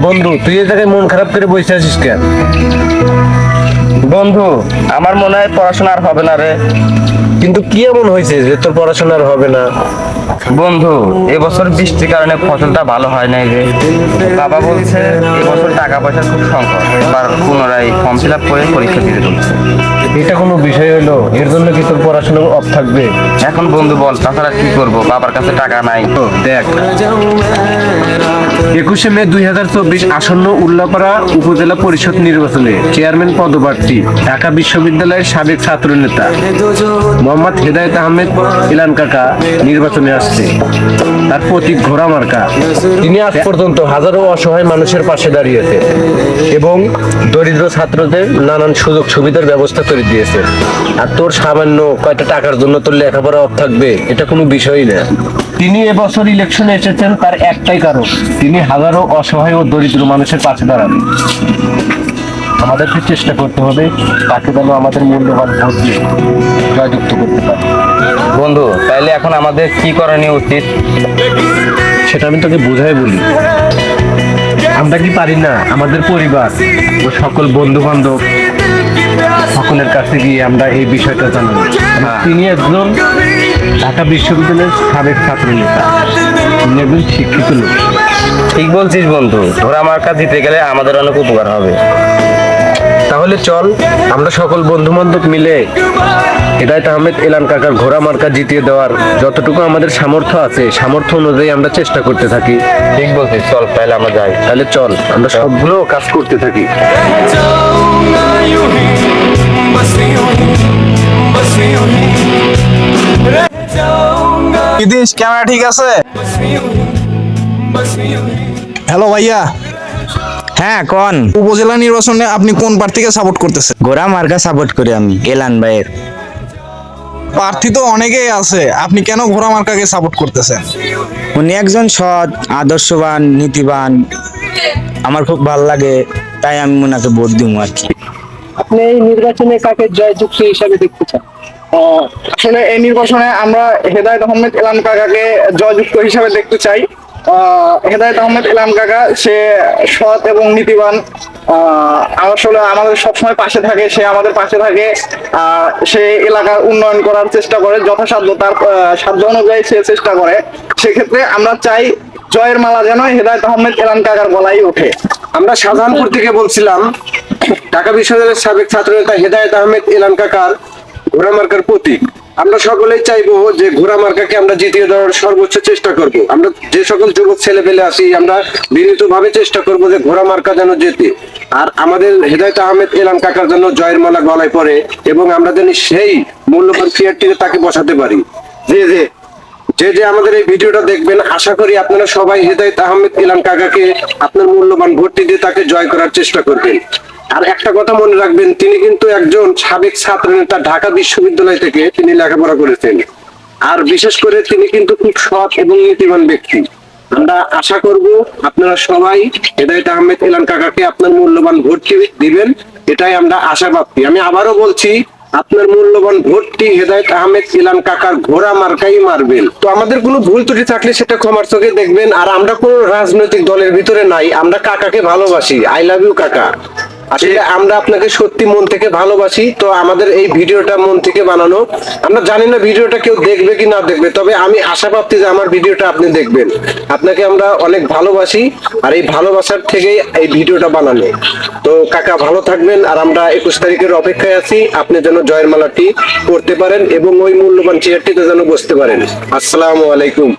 বন্ধু, তুই এই জায়গায় মন খারাপ করে বসে আছিস কেন? বন্ধু, আমার মনে হয় পড়াশোনা আর হবে না রে। কিন্তু কি এমন হয়েছে যে তোর পড়াশোনা আর হবে না? বন্ধু, এবছর বৃষ্টির কারণে ফসলটা ভালো হয় নাই রে। বাবা বলছে এবছর টাকা পয়সার খুব সংকট, এবার পুনরায় ফর্ম ফিল আপ করে পরীক্ষা দিতে চলছে। এটা কোনো বিষয় হলো? এর জন্য কি তোর পড়াশোনা অফ থাকবে? এখন বন্ধু বল, তাছাড়া কি করবো, বাবার কাছে টাকা নাই। দেখ, 21শে মে 2024 আসন্ন উল্লাপাড়া উপজেলা পরিষদ নির্বাচনে চেয়ারম্যান পদপ্রার্থী ঢাকা বিশ্ববিদ্যালয়ের সাবেক ছাত্র নেতা মোহাম্মদ হেদায়েত আহমেদ ইলান কাকা নির্বাচনে আসছে। তার প্রতীক ঘোড়া মার্কা। তিনি আজ পর্যন্ত হাজারো অসহায় মানুষের পাশে দাঁড়িয়েছে এবং দরিদ্র ছাত্রদের নানান সুযোগ সুবিধার ব্যবস্থা করে দিয়েছে। আর তোর সামান্য কয়টা টাকার জন্য তোর লেখাপড়া অফ থাকবে, এটা কোনো বিষয়ই না। তিনি এবছর ইলেকশনে এসেছেন তার একটাই কারণ, তিনি হাজারো অসহায় ও দরিদ্র মানুষের পাশে দাঁড়াবেন। আমাদেরকে চেষ্টা করতে হবে তাকে যেন আমাদের মূল্যবান ভোট দিয়ে জয়যুক্ত করতে পারে। বন্ধু, তাইলে এখন আমাদের কি করণীয় উচিত? সেটা আমি তোকে বোঝাই বলি। আমরা কি পারি না আমাদের পরিবার ও সকল বন্ধু বান্ধব সকলের কাছে গিয়ে আমরা এই বিষয়টা জানাবো? তিনি একজন ঢাকা বিশ্ববিদ্যালয়ের সাবেক ছাত্র নেতা, তিনি একজন শিক্ষিত লোক। ঠিক বলছিস বন্ধু, ঘোড়া মার্কা জিতে গেলে আমাদের অনেক উপকার হবে। তাহলে চল আমরা সকল বন্ধু বান্ধব মিলে হেদায়েত আহমেদ ইলান কাকার ঘোড়া মার্কা জিতিয়ে দেওয়ার যতটুকু আমাদের সামর্থ্য আছে, সামর্থ্য অনুযায়ী আমরা চেষ্টা করতে থাকি। ঠিক বলছিস, চল তাহলে আমরা যাই। তাহলে চল আমরা সবগুলো কাজ করতে থাকি। বিদেশ ক্যামেরা ঠিক আছে? হ্যালো ভাইয়া, হ্যাঁ কোন? উপজেলা নির্বাচনে আপনি কোন প্রার্থীকে সাপোর্ট করতেছেন? ঘোড়া মার্কা সাপোর্ট করি আমি, এলান ভাইয়ের। প্রার্থী তো অনেকেই আছে, আপনি কেন ঘোড়া মার্কাকে সাপোর্ট করতেছেন? উনি একজন সৎ, আদর্শবান, নীতিবান, আমার খুব ভালো লাগে, তাই আমি ওনাকে ভোট দিব আর কি। আপনি এই নির্বাচনে কাকে জয়যুক্ত হিসাবে দেখতে চান? আসলে এই নির্বাচনে আমরা হেদায়েত আহমেদ ইলান কাকাকে জয়যুক্ত হিসাবে দেখতে চাই। হেদায়েত আহমেদ ইলান কাকা সে সৎ এবং নীতিবান, আসলে আমাদের সবসময় পাশে থাকে, সে আমাদের পাশে থাকে। সে এলাকার উন্নয়ন করার চেষ্টা করে, যথাসাধ্য তার সাধ্য অনুযায়ী সে চেষ্টা করে। সেক্ষেত্রে আমরা চাই জয়ের মালা যেন হেদায়েত আহমেদ ইলান কাকার গলায় ওঠে। আমরা শাহজাহানপুর থেকে বলছিলাম, ঢাকা বিশ্ববিদ্যালয়ের সাবেক ছাত্র নেতা হেদায়েত আহমেদ ইলান কাকার ঘোড়া মার্কার প্রতীক। আমরা সকলেই চাইবো যে ঘোড়া মার্কাকে আমরা জিতিয়ে দেওয়ার সর্বোচ্চ চেষ্টা করব। আমরা যে সকল যুবক ছেলে পেলে আছি, আমরা বিনীতভাবে চেষ্টা করব যে ঘোড়া মার্কা যেন জেতে, আর আমাদের হেদায়েত আহমেদ ইলান কাকার জন্য জয়ের মালা গলায় পড়ে এবং আমরা যেন সেই মূল্যবান চেয়ারটিতে তাকে বসাতে পারি। যে আমাদের এই ভিডিওটা দেখবেন, আশা করি আপনারা সবাই হেদায়েত আহমেদ ইলান কাকাকে আপনার মূল্যবান ভোটটি দিয়ে তাকে জয় করার চেষ্টা করবেন। আর একটা কথা মনে রাখবেন, তিনি কিন্তু একজন সাবেক ছাত্র নেতা, ঢাকা বিশ্ববিদ্যালয় থেকে তিনি লেখাপড়া করেছেন। আর বিশেষ করে তিনি কিন্তু খুব সৎ এবং নীতিবান ব্যক্তি। আমরা আশা করব আপনারা সবাই হেদায়েত আহমেদ ইলান কাকাকে আপনার মূল্যবান ভোটটি দিবেন, এটাই আমরা আশাবাদী। আমি আবারও বলছি, আপনার মূল্যবান ভোটটি হেদায়েত আহমেদ ইলান কাকার ঘোড়া মার্কাই মারবেন। তো আমাদের কোনো ভুল ত্রুটি থাকলে সেটা ক্ষমার চোখে দেখবেন। আর আমরা কোনো রাজনৈতিক দলের ভিতরে নাই, আমরা কাকাকে ভালোবাসি। আই লাভ ইউ কাকা। আসলে আমরা আপনাকে সত্যি মন থেকে ভালোবাসি। তো আমাদের এই ভিডিওটা মন থেকে বানানো। আমরা জানি না ভিডিওটা কেউ দেখবে কি না দেখবে, তবে আমি আশাবাদী যে আমার ভিডিওটা আপনি দেখবেন। আপনাকে আমরা অনেক ভালোবাসি, আর এই ভালোবাসার থেকেই এই ভিডিওটা বানানো। তো কাকা ভালো থাকবেন, আর আমরা 21 তারিখের অপেক্ষায় আছি। আপনি যেন জয়ের মালাটি করতে পারেন এবং ওই মূল্যবান চেয়ারটিতে যেন বসতে পারেন। আসসালামু আলাইকুম।